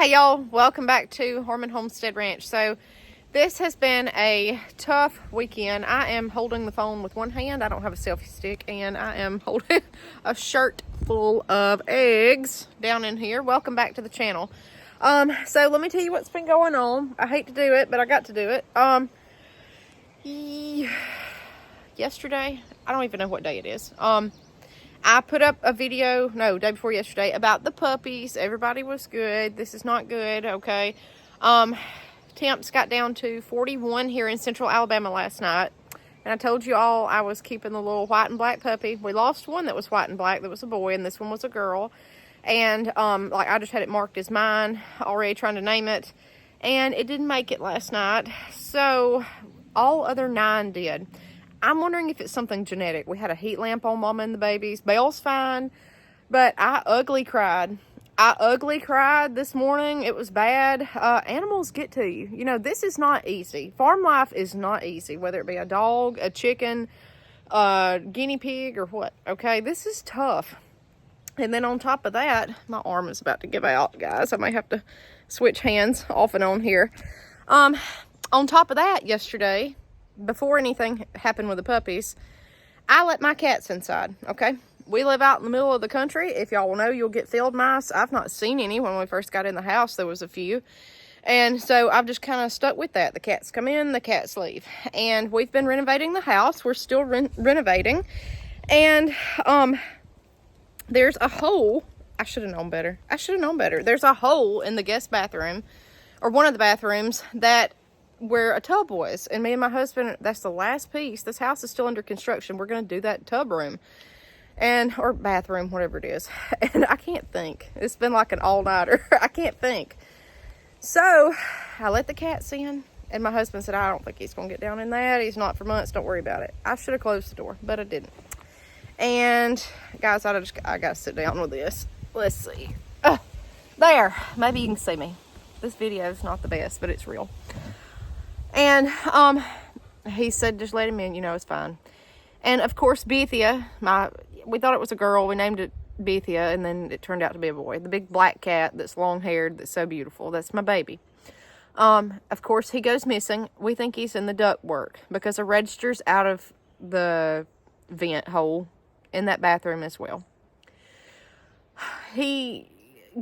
Hey y'all, welcome back to Homestead Ranch. So this has been a tough weekend. I am holding the phone with one hand. I don't have a selfie stick, and I am holding a shirt full of eggs down in here. Welcome back to the channel. So let me tell you what's been going on. I hate to do it, but I got to do it. Yesterday, I don't even know what day it is. I put up a video, day before yesterday, about the puppies. Everybody was good. This is not good, okay? Temps got down to 41 here in central Alabama last night. And I told you all I was keeping the little white and black puppy. We lost one that was white and black that was a boy, and this one was a girl. And I just had it marked as mine, already trying to name it. And it didn't make it last night. So all other 9 did. I'm wondering if it's something genetic. We had a heat lamp on Mama and the babies. Belle's fine, but I ugly cried. This morning. It was bad. Animals get to you. You know, this is not easy. Farm life is not easy, whether it be a dog, a chicken, a guinea pig, or what. Okay, this is tough. And then on top of that, my arm is about to give out, guys. I may have to switch hands off and on here. On top of that, yesterday, before anything happened with the puppies, I let my cats inside, okay? We live out in the middle of the country. If y'all will know, you'll get field mice. I've not seen any. When we first got in the house, there was a few. And so I've just kind of stuck with that. The cats come in, the cats leave. And we've been renovating the house. We're still renovating. And there's a hole. I should have known better. There's a hole in the guest bathroom, or one of the bathrooms, where a tub was. And me and my husband, that's the last piece. This house is still under construction. We're going to do that tub room or bathroom, whatever it is. And I can't think. It's been like an all-nighter. I can't think. So I let the cats in, and my husband said, I don't think he's going to get down in that. He's not for months. Don't worry about it. I should have closed the door, but I didn't. And guys, I got to sit down with this. Let's see. There. Maybe you can see me. This video is not the best, but it's real. And he said, just let him in, it's fine. And of course, Bethia, we thought it was a girl. We named it Bethia, and then it turned out to be a boy. The big black cat that's long-haired, that's so beautiful. That's my baby. Of course, he goes missing. We think he's in the ductwork because the register's out of the vent hole in that bathroom as well. He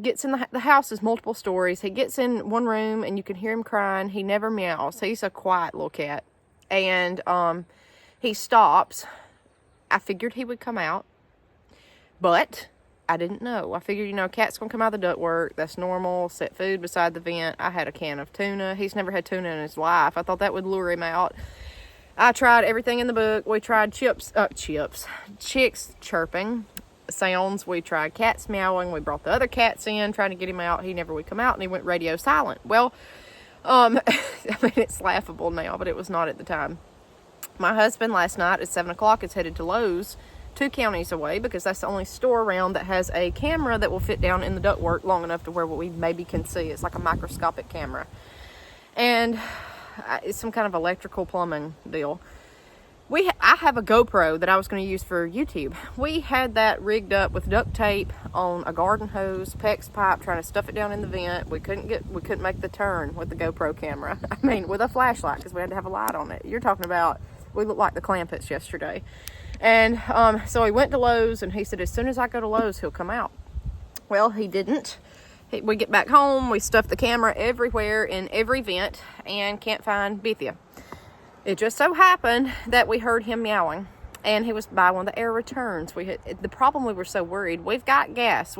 gets in the house is multiple stories. He gets in one room and you can hear him crying. He never meows. He's a quiet little cat. And he stops. I figured he would come out, but I didn't know. I figured, cat's gonna come out of the ductwork. That's normal. Set food beside the vent. I had a can of tuna. He's never had tuna in his life. I thought that would lure him out. I tried everything in the book. We tried chicks chirping sounds. We tried cats meowing. We brought the other cats in, trying to get him out. He never would come out, and he went radio silent. Well, it's laughable now, but it was not at the time. My husband last night at 7 o'clock is headed to Lowe's, 2 counties away, because that's the only store around that has a camera that will fit down in the ductwork long enough to where we maybe can see. It's like a microscopic camera. And it's some kind of electrical plumbing deal. I have a GoPro that I was going to use for YouTube. We had that rigged up with duct tape on a garden hose, PEX pipe, trying to stuff it down in the vent. We couldn't make the turn with the GoPro camera. I mean, with a flashlight, because we had to have a light on it. You're talking about, we looked like the Clampets yesterday. And so he went to Lowe's, and he said, as soon as I go to Lowe's, he'll come out. Well, he didn't. We get back home, we stuff the camera everywhere in every vent, and can't find Bethia. It just so happened that we heard him meowing, and he was by one of the air returns. The problem, we were so worried. We've got gas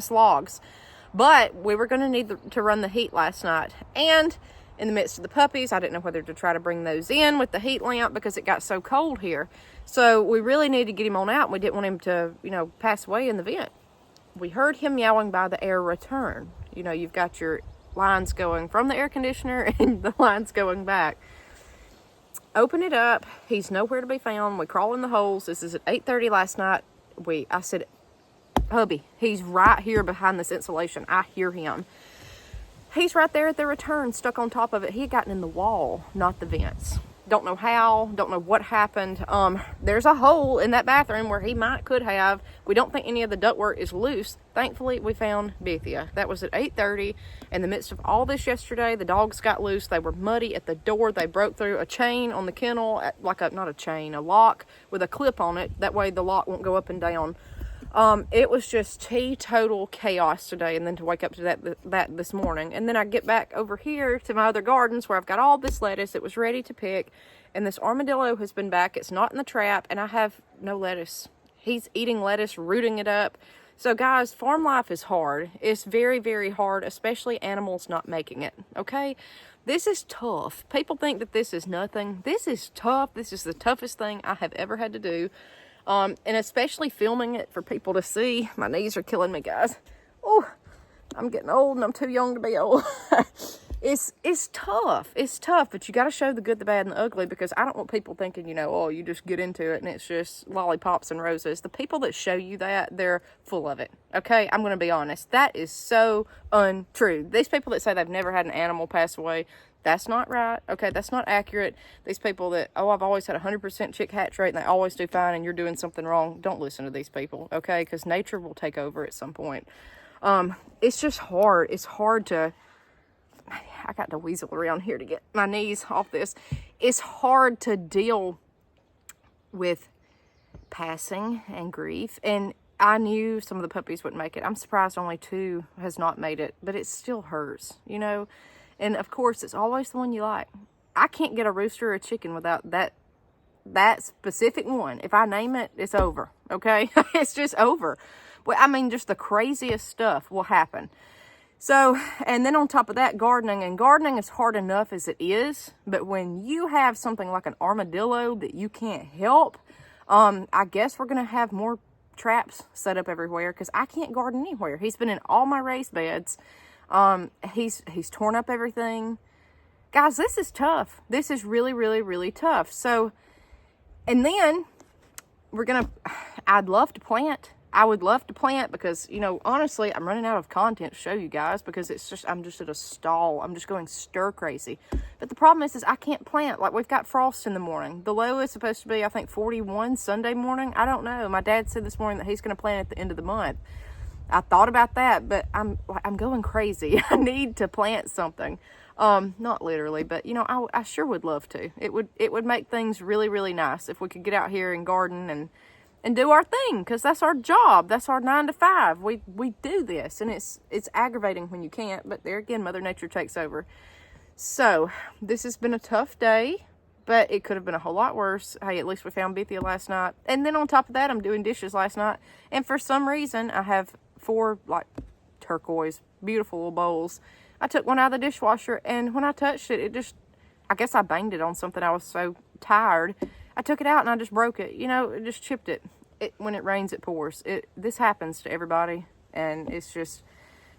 logs, but we were going to need to run the heat last night. And in the midst of the puppies, I didn't know whether to try to bring those in with the heat lamp because it got so cold here. So we really needed to get him on out, and we didn't want him to, pass away in the vent. We heard him meowing by the air return. You've got your lines going from the air conditioner and the lines going back. Open it up. He's nowhere to be found. We crawl in the holes. This is at 8:30 last night. I said, hubby, he's right here behind this insulation. I hear him. He's right there at the return, stuck on top of it. He had gotten in the wall, not the vents. Don't know how, don't know what happened. There's a hole in that bathroom where he could have. We don't think any of the ductwork is loose. Thankfully, we found Bethia. That was at 8:30. In the midst of all this yesterday, the dogs got loose. They were muddy at the door. They broke through a chain on the kennel, not a chain, a lock with a clip on it. That way the lock won't go up and down. It was just total chaos today, and then to wake up to that this morning. And then I get back over here to my other gardens where I've got all this lettuce. It was ready to pick, and this armadillo has been back. It's not in the trap, and I have no lettuce. He's eating lettuce, rooting it up. So guys, farm life is hard. It's very, very hard, especially animals not making it, okay? This is tough. People think that this is nothing. This is tough. This is the toughest thing I have ever had to do. And especially filming it for people to see. My knees are killing me, guys. Oh, I'm getting old and I'm too young to be old. It's tough. It's tough, but you got to show the good, the bad, and the ugly, because I don't want people thinking, oh, you just get into it and it's just lollipops and roses. The people that show you that, they're full of it. Okay, I'm going to be honest. That is so untrue. These people that say they've never had an animal pass away, that's not right. Okay, that's not accurate. These people that, I've always had 100% chick hatch rate and they always do fine and you're doing something wrong, don't listen to these people, okay? Because nature will take over at some point. It's just hard. It's hard to, I got to weasel around here to get my knees off this. It's hard to deal with passing and grief. And I knew some of the puppies wouldn't make it. I'm surprised only 2 has not made it, but it still hurts, And of course, it's always the one you like. I can't get a rooster or a chicken without that specific one. If I name it, it's over, okay? It's just over. Well, I mean, just the craziest stuff will happen. So, and then on top of that, gardening. And gardening is hard enough as it is. But when you have something like an armadillo that you can't help, I guess we're going to have more traps set up everywhere because I can't garden anywhere. He's been in all my raised beds. He's torn up everything. Guys, this is tough. This is really, really, really tough. So, and then I'd love to plant. I would love to plant because, honestly, I'm running out of content to show you guys because I'm just at a stall. I'm just going stir crazy. But the problem is I can't plant. Like, we've got frost in the morning. The low is supposed to be, I think, 41 Sunday morning. I don't know. My dad said this morning that he's going to plant at the end of the month. I thought about that, but I'm going crazy. I need to plant something. Not literally, but I sure would love to. It would make things really, really nice if we could get out here and garden and do our thing, because that's our job. That's our 9 to 5. We do this, and it's aggravating when you can't, but there again, Mother Nature takes over. So this has been a tough day, but it could have been a whole lot worse. Hey, at least we found Bethia last night. And then on top of that, I'm doing dishes last night, and for some reason, I have 4 like turquoise, beautiful little bowls. I took one out of the dishwasher, and when I touched it, I guess I banged it on something. I was so tired. I took it out and I just broke it. It just chipped it. When it rains, it pours. This happens to everybody, and it's just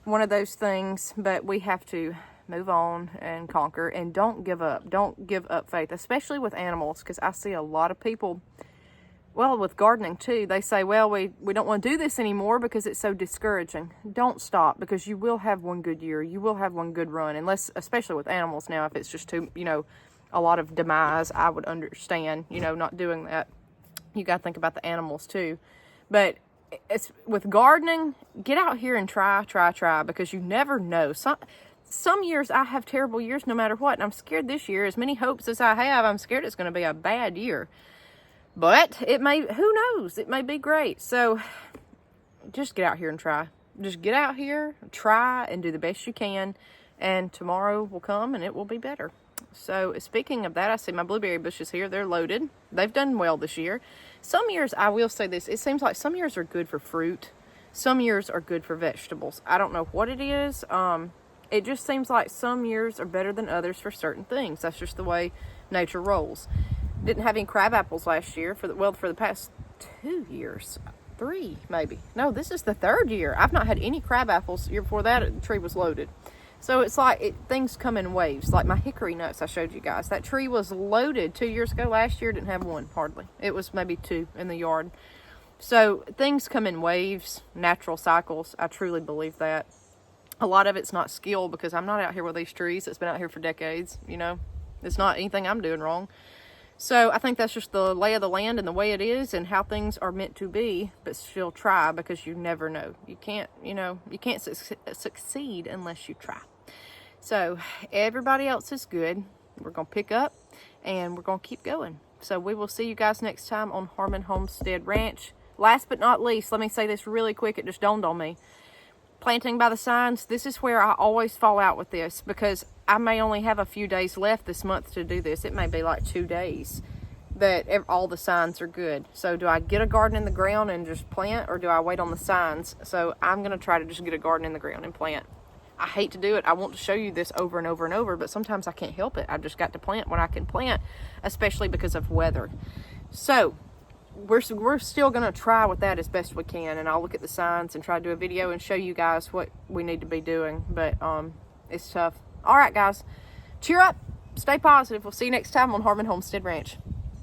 one of those things. But we have to move on and conquer, and don't give up. Don't give up faith, especially with animals, because I see a lot of people, well, with gardening too, they say, well, we don't want to do this anymore because it's so discouraging. Don't stop, because you will have one good year. You will have one good run, especially with animals now, if it's just too, a lot of demise, I would understand, not doing that. You got to think about the animals too. But it's with gardening, get out here and try, because you never know. Some years I have terrible years no matter what, and I'm scared this year, as many hopes as I have, I'm scared it's going to be a bad year. But who knows? It may be great. So just get out here and try. Just get out here, try, and do the best you can. And tomorrow will come and it will be better. So speaking of that, I see my blueberry bushes here. They're loaded. They've done well this year. Some years, I will say this, it seems like some years are good for fruit. Some years are good for vegetables. I don't know what it is. It just seems like some years are better than others for certain things. That's just the way nature rolls. Didn't have any crab apples last year for the past 2 years. 3 maybe. No, this is the 3rd year. I've not had any crab apples. The year before that, the tree was loaded. So it's like things come in waves. Like my hickory nuts I showed you guys. That tree was loaded 2 years ago. Last year didn't have one, hardly. It was maybe 2 in the yard. So things come in waves, natural cycles. I truly believe that. A lot of it's not skill, because I'm not out here with these trees. It's been out here for decades, It's not anything I'm doing wrong. So I think that's just the lay of the land and the way it is and how things are meant to be, but still try, because you never know. You can't, you can't succeed unless you try. So everybody else is good. We're going to pick up and we're going to keep going. So we will see you guys next time on Harmon Homestead Ranch. Last but not least, let me say this really quick. It just dawned on me. Planting by the signs, this is where I always fall out with this, because I may only have a few days left this month to do this. It may be like 2 days that all the signs are good. So do I get a garden in the ground and just plant, or do I wait on the signs? So I'm going to try to just get a garden in the ground and plant. I hate to do it. I want to show you this over and over and over, but sometimes I can't help it. I've just got to plant when I can plant, especially because of weather. So we're still going to try with that as best we can, and I'll look at the signs and try to do a video and show you guys what we need to be doing, but it's tough. All right, guys, cheer up, stay positive. We'll see you next time on Harmon Homestead Ranch.